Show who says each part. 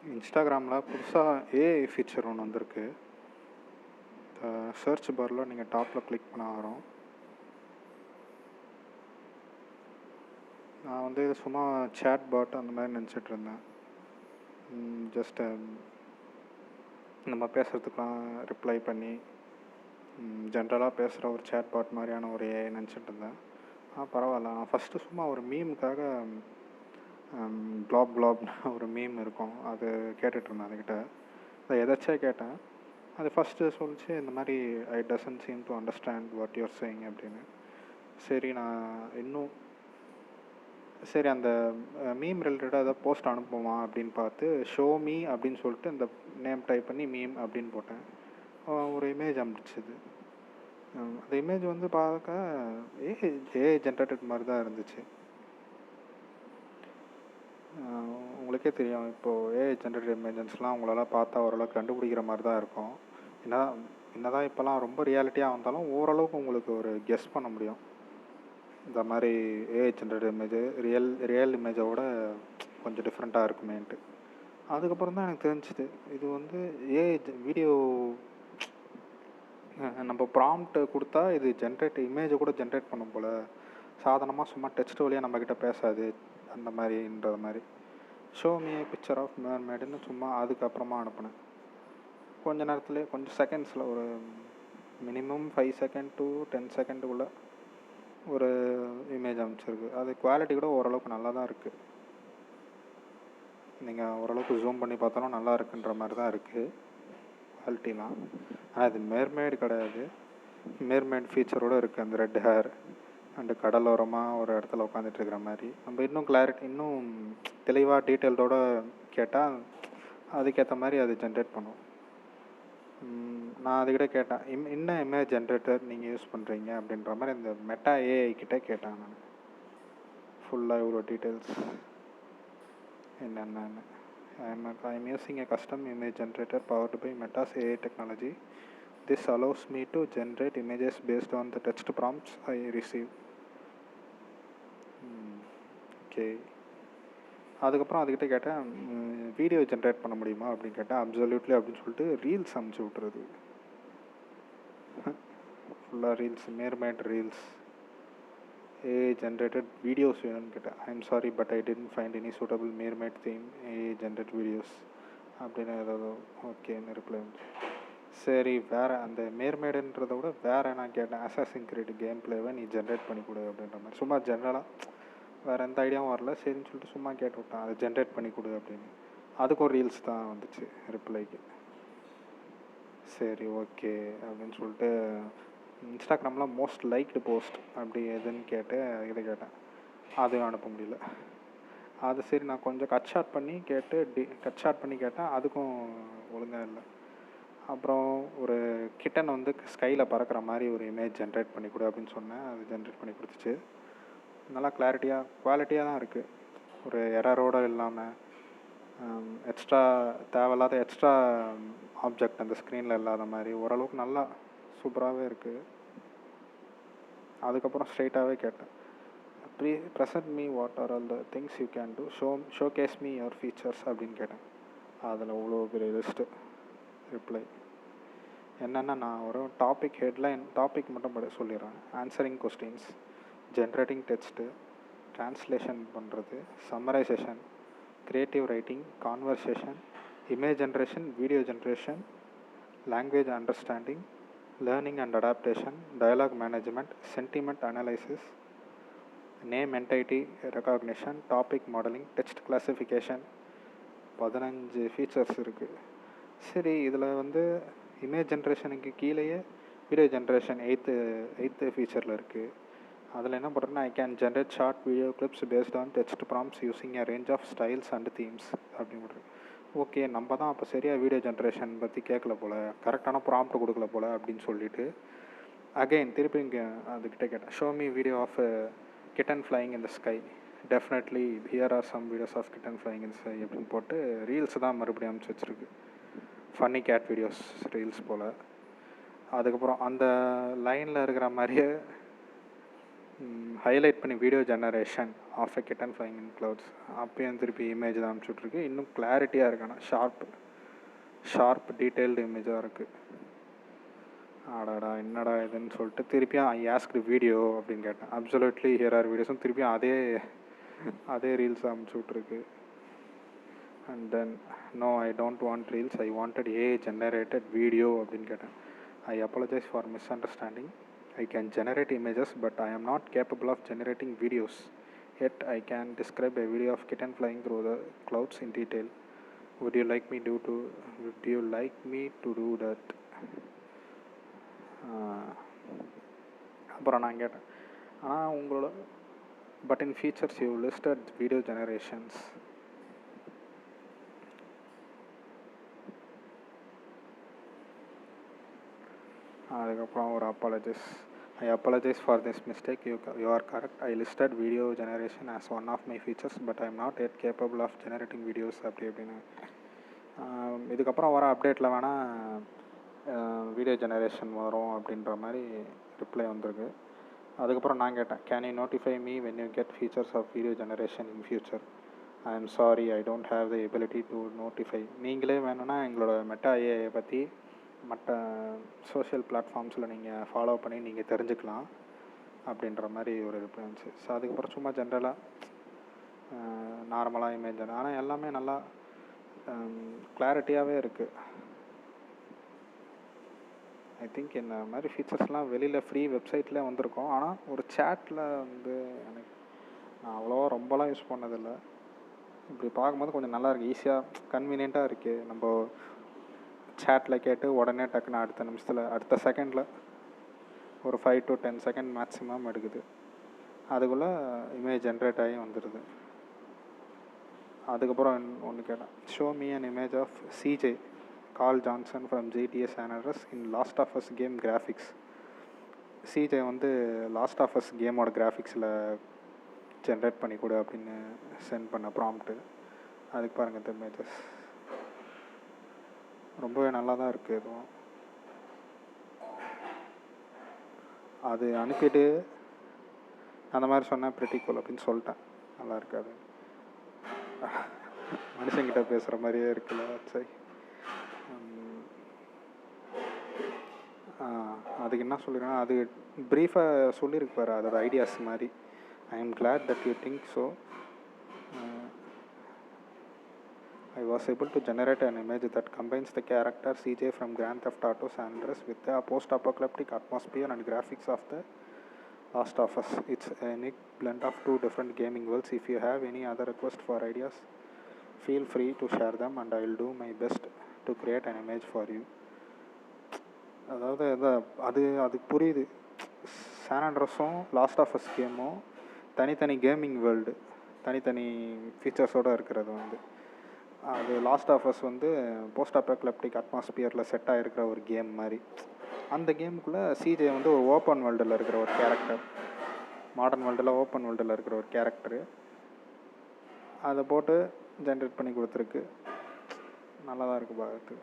Speaker 1: இன்ஸ்டாகிராமில் புதுசாக AI feature ஒன்று வந்திருக்கு. சர்ச் பாரில் நீங்கள் டாப்பில் கிளிக் பண்ண வரும். நான் வந்து சும்மா சேட் பாட் அந்த மாதிரி நினச்சிட்டு இருந்தேன். ஜஸ்ட்டு நம்ம பேசுகிறதுக்கெலாம் ரிப்ளை பண்ணி ஜென்ரலாக பேசுகிற ஒரு சேட் பாட் மாதிரியான ஒரு ஏஐ நினச்சிட்டு இருந்தேன். பரவாயில்ல. நான் ஃபஸ்ட்டு சும்மா ஒரு மீமுக்காக ப்ளாப்னு ஒரு மீம் இருக்கும், அது கேட்டுட்ருந்தேன். அதுக்கிட்ட அதை எதாச்சும் கேட்டேன். அது ஃபஸ்ட்டு சொல்லிச்சு இந்த மாதிரி I doesn't seem to understand what you're saying அப்படின்னு. சரி நான் இன்னும் சரி அந்த மீம் ரிலேட்டடாக ஏதாவது போஸ்ட் அனுப்புமா அப்படின்னு பார்த்து ஷோ மீ அப்படின்னு சொல்லிட்டு இந்த நேம் டைப் பண்ணி மீம் அப்படின்னு போட்டேன். ஒரு இமேஜ் அனுப்பிச்சிது. அந்த இமேஜ் வந்து பார்க்க ஏஐ ஜென்ரேட்டட் மாதிரி தான் இருந்துச்சு. உங்களுக்கே தெரியும், இப்போது ஏஐ ஜென்ரேட்டட் இமேஜஸ்லாம் உங்களால் பார்த்தா ஓரளவுக்கு கண்டுபிடிக்கிற மாதிரி தான் இருக்கும். என்னதான் இப்போலாம் ரொம்ப ரியாலிட்டியாக வந்தாலும் ஓரளவுக்கு உங்களுக்கு ஒரு கெஸ் பண்ண முடியும். இந்த மாதிரி ஏஐ ஜென்ரேட்டட் இமேஜ் ரியல் இமேஜோட கொஞ்சம் டிஃப்ரெண்ட்டாக இருக்குமேன்ட்டு. அதுக்கப்புறம் தான் எனக்கு தெரிஞ்சுது இது வந்து ஏஐ வீடியோ நம்ம ப்ராம்ப்ட் கொடுத்தா இது இமேஜை கூட ஜென்ரேட் பண்ணும் போல். சாதாரணமாக சும்மா டெக்ஸ்ட் வழியாக நம்மக்கிட்ட பேசாது அந்த மாதிரின்ற மாதிரி. ஷோ மீ பிக்சர் ஆஃப் மேர்மேடுன்னு சும்மா அதுக்கப்புறமா அனுப்புனேன். கொஞ்ச நேரத்துலேயே கொஞ்சம் செகண்ட்ஸில் ஒரு மினிமம் 5 செகண்ட் டு 10 செகண்டுக்குள்ளே ஒரு இமேஜ் அனுப்பிச்சிருக்கு. அது குவாலிட்டி கூட ஓரளவுக்கு நல்லா தான் இருக்குது. நீங்கள் ஓரளவுக்கு ஜூம் பண்ணி பார்த்தாலும் நல்லா இருக்குன்ற மாதிரி தான் இருக்குது குவாலிட்டிலாம். ஆனால் அது மேர்மேடு கிடையாது. மேர்மேட் ஃபீச்சரோடு இருக்குது. அந்த ரெட் ஹேர் அண்டு கடலோரமாக ஒரு இடத்துல உட்காந்துட்டு இருக்கிற மாதிரி. நம்ம இன்னும் தெளிவாக டீட்டெயில்டோடு கேட்டால் அதுக்கேற்ற மாதிரி அது ஜென்ரேட் பண்ணும். நான் அதுக்கிட்ட கேட்டேன், என்ன இமேஜ் ஜென்ரேட்டர் நீங்கள் யூஸ் பண்ணுறீங்க அப்படின்ற மாதிரி இந்த மெட்டா ஏஐ கிட்டே கேட்டேன் நான். ஃபுல்லாக இவ்வளோ டீட்டெயில்ஸ் என்னென்னு. I'm using a custom image generator powered by Meta's AI technology. This allows me to generate images based on the text prompts I receive. Okay. அதுக்கப்புறம் அதுக்கிட்ட கேட்டேன், வீடியோ ஜென்ரேட் பண்ண முடியுமா அப்படின்னு கேட்டேன். அப்சல்யூட்லி அப்படின்னு சொல்லிட்டு ரீல்ஸ் அனுப்பிச்சி விட்றது. ஃபுல்லாக reels, mermaid reels. AI generated videos வேணும்னு கேட்டேன். I'm sorry but I didn't find any suitable mermaid theme AI generate videos அப்படின்னு ஏதாவது ஓகேன்னு ரிப்ளை வந்து. சரி வேறு அந்த மேர்மேடுன்றதை விட வேறு நான் கேட்டேன், அசாசின் கிரீட் கேம் பிளேவை நீ ஜென்ரேட் பண்ணி கொடு அப்படின்ற மாதிரி. சும்மா ஜென்ரலாக வேறு எந்த ஐடியாவும் வரல. சரின்னு சொல்லிட்டு சும்மா கேட்டு விட்டேன், அதை ஜென்ரேட் பண்ணி கொடு அப்படின்னு. அதுக்கு ஒரு ரீல்ஸ் தான் வந்துச்சு ரிப்ளைக்கு. சரி ஓகே அப்படின்னு சொல்லிட்டு இன்ஸ்டாகிராமில் மோஸ்ட் லைக்டு போஸ்ட் அப்படி எதுன்னு கேட்டு இதை கேட்டேன். அதுவும் அனுப்ப முடியல. அது சரி நான் கொஞ்சம் கட் ஷார்ட் பண்ணி கேட்டேன். அதுக்கும் ஒழுங்காக இல்லை. அப்புறம் ஒரு கிட்டன் வந்து ஸ்கையில் பறக்கிற மாதிரி ஒரு இமேஜ் ஜென்ரேட் பண்ணி கொடு அப்படின்னு சொன்னேன். அது ஜென்ரேட் பண்ணி கொடுத்துச்சு. நல்லா குவாலிட்டியாக தான் இருக்குது. ஒரு எரரோடு இல்லாமல் தேவையில்லாத எக்ஸ்ட்ரா ஆப்ஜெக்ட் அந்த ஸ்க்ரீனில் இல்லாத மாதிரி ஓரளவுக்கு நல்லா சூப்பராகவே இருக்குது. அதுக்கப்புறம் ஸ்ட்ரெயிட்டாகவே கேட்டேன், present me what are all the things you can do, showcase me your features அப்படின்னு கேட்டேன். அதில் அவ்வளோ பெரிய லிஸ்ட்டு ரிப்ளை. என்னென்னா நான் ஒரு டாபிக் மட்டும் சொல்லிடுறேன். Answering questions, generating text, translation பண்ணுறது, summarisation, creative writing, conversation, image generation, video generation, language understanding, learning and adaptation, dialogue management, sentiment analysis, name entity recognition, topic modelling, text classification. 15 features இருக்குது. சரி இதில் வந்து image ஜென்ரேஷனுக்கு கீழேயே video generation eighth ஃபீச்சரில் இருக்குது. அதில் என்ன பண்ணுறேன்னா, I can generate short video clips based on text prompts using a range of styles and themes அப்படின்னு போடுறது. ஓகே, நம்ம தான் அப்போ சரியாக வீடியோ ஜென்ரேஷன் பற்றி கேட்கல போல், கரெக்டான ப்ராம்ப்ட் கொடுக்கல போல் அப்படின்னு சொல்லிட்டு அகெயின் திருப்பி இங்கே அதுக்கிட்ட கேட்டேன், show me video of kitten flying in the sky, definitely here are some videos of kitten flying in sky அப்படின்னு போட்டு ரீல்ஸ் தான் மறுபடியும் அனுப்பிச்சி வச்சுருக்கு. ஃபன்னி கேட் வீடியோஸ் ரீல்ஸ் போல். அதுக்கப்புறம் அந்த லைனில் இருக்கிற மாதிரியே ஹைலைட் பண்ணி video generation of a kitten flying in clouds. அப்பயும் திருப்பி இமேஜ் தான் அனுப்பிச்சுட்ருக்கு. இன்னும் கிளாரிட்டியாக இருக்கு, ஆனால் ஷார்ப் டீட்டெயில்டு இமேஜாக இருக்குது. ஆடாடா என்னடா இதுன்னு சொல்லிட்டு திருப்பியும் ஐ ஆஸ்க்டு வீடியோ அப்படின்னு கேட்டேன். அப்சல்யூட்லி ஹியர் ஆர் வீடியோஸும் திருப்பியும் அதே ரீல்ஸ் அனுப்பிச்சி விட்ருக்கு. And then no I don't want reels, I wanted a generated video அப்படின்னு கேட்டேன். I apologise for misunderstanding. I can generate images, but I am not capable of generating videos. Yet I can describe a video of kitten flying through the clouds in detail. Would you like me to do that? அப்புறம் நான் கேட்டேன், ஆனால் உங்களோட but in features you listed video generations. அதுக்கப்புறம் ஒரு apologise. I apologize for this mistake. You are correct. I listed video generation as one of my features, but I am not yet capable of generating videos. அப்படின்னு இதுக்கப்புறம் வர அப்டேட்டில் வேணால் video generation வரும் அப்படின்ற மாதிரி ரிப்ளை வந்திருக்கு. அதுக்கப்புறம் நான் கேட்டேன், can you notify me when you get features of video generation in future? I am sorry, I don't have the ability to notify. நீங்களே வேணும்னா எங்களோட மெட்டா ஏஐ பற்றி மற்ற சோஷியல் பிளாட்ஃபார்ம்ஸில் நீங்கள் ஃபாலோ பண்ணி நீங்கள் தெரிஞ்சுக்கலாம் அப்படின்ற மாதிரி ஒரு ரிப்ளை இருந்துச்சு. ஸோ அதுக்கப்புறம் சும்மா ஜென்ரலாக நார்மலாக இமேஜ், ஆனால் எல்லாமே நல்லா கிளாரிட்டியாகவே இருக்குது. ஐ திங்க் இந்த மாதிரி ஃபீச்சர்ஸ்லாம் வெளியில் ஃப்ரீ வெப்சைட்டில் வந்திருக்கோம். ஆனால் ஒரு சேட்டில் வந்து எனக்கு நான் அவ்வளோவா ரொம்பலாம் யூஸ் பண்ணதில்லை. இப்படி பார்க்கும்போது கொஞ்சம் நல்லா இருக்குது, ஈஸியாக கன்வீனியண்ட்டாக இருக்குது. நம்ம சேட்டில் கேட்டு உடனே டக்குன்னு அடுத்த நிமிஷத்தில் அடுத்த செகண்டில் ஒரு 5 to 10 செகண்ட் மேக்ஸிமம் எடுக்குது. அதுக்குள்ளே இமேஜ் ஜென்ரேட் ஆகி வந்துடுது. அதுக்கப்புறம் ஒன்று கேட்டேன், show me an image of CJ call Johnson from GTA San Andreas in Last of Us game graphics. CJ வந்து லாஸ்ட் ஆஃப் அஸ் கேமோட கிராஃபிக்ஸில் ஜென்ரேட் பண்ணி கொடு அப்படின்னு சென்ட் பண்ண ப்ராம்ப்ட்டு. அதுக்கு பாருங்கள் இந்த இமேஜஸ் ரொம்பவே நல்லா தான் இருக்குது. எதுவும் அது அனுப்பிட்டு அந்த மாதிரி சொன்னேன், ப்ரிட்டிகோல் அப்படின்னு சொல்லிட்டேன். நல்லா இருக்காது, மனுஷங்கிட்ட பேசுகிற மாதிரியே இருக்குல்ல. சரி, அதுக்கு என்ன சொல்லிடுறேன், அது ப்ரீஃபாக சொல்லியிருப்பார் அதோட ஐடியாஸ் மாதிரி. I am glad that you think so. I was able to generate an image that combines the character CJ from Grand Theft Auto San Andreas with the post-apocalyptic atmosphere and graphics of the Last of Us. It's a unique blend of two different gaming worlds. If you have any other requests for ideas, feel free to share them and I will do my best to create an image for you. அதாவது அது புரியுது. San ஆண்ட்ரஸும் last of as கேமும் தனித்தனி gaming world, தனித்தனி ஃபீச்சர்ஸோடு இருக்கிறது வந்து. அது last of as வந்து போஸ்ட் அப்பாக்லிப்டிக் அட்மாஸ்பியரில் செட் ஆகிருக்கிற ஒரு கேம் மாதிரி. அந்த கேமுக்குள்ளே சிஜே வந்து ஒரு ஓப்பன் வேர்ல்டில் இருக்கிற ஒரு கேரக்டர், மாடர்ன் வேர்ல்டில் ஓப்பன் வேர்ல்டில் இருக்கிற ஒரு கேரக்டரு. அதை போட்டு ஜென்ரேட் பண்ணி கொடுத்துருக்கு. நல்லா தான் இருக்குது பார்க்கறதுக்கு.